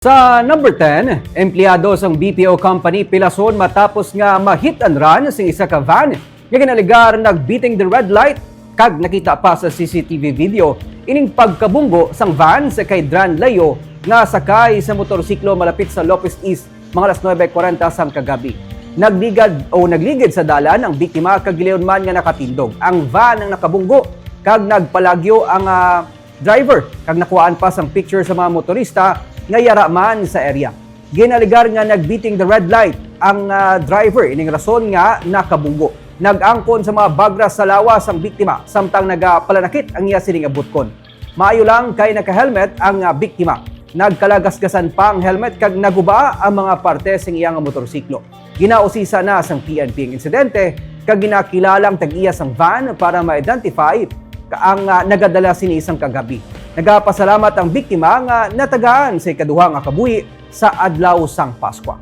Sa number 10, empleyado sang BPO company pilason matapos nga ma-hit and run sing isa ka van nga ginaligar nagbeating the red light kag nakita pa sa CCTV video ining pagkabunggo sang van sa kay Dran Layo nga sakay sa motorsiklo malapit sa Lopez East mga alas 9:40 sang kagabi. Nagligid sa dalan ang biktima kag gileon man nga nakatindog. Ang van ang nakabunggo kag nagpalagyo ang driver kag nakuhaan pa sang picture sa mga motorista nga yara man sa area. Ginaligar nga nagbeating the red light ang driver ining rason nga nakabunggo. Nag-angkon sa mga bagras sa lawas ang biktima samtang nagapalanakit ang iya sining abutkon. Maayo lang kay naka-helmet ang biktima. Nagkalagasgasan pa ang helmet kag naguba ang mga parte sing iyang motorsiklo. Ginausisa na sang PNP ang insidente kag ginakilalang tag-iya sang van para ma-identify ang nagadala sini isang kagabi. Nagapasalamat ang biktima nga natagaan sa ikaduha nga kabuhi sa adlaw sang Paskwa.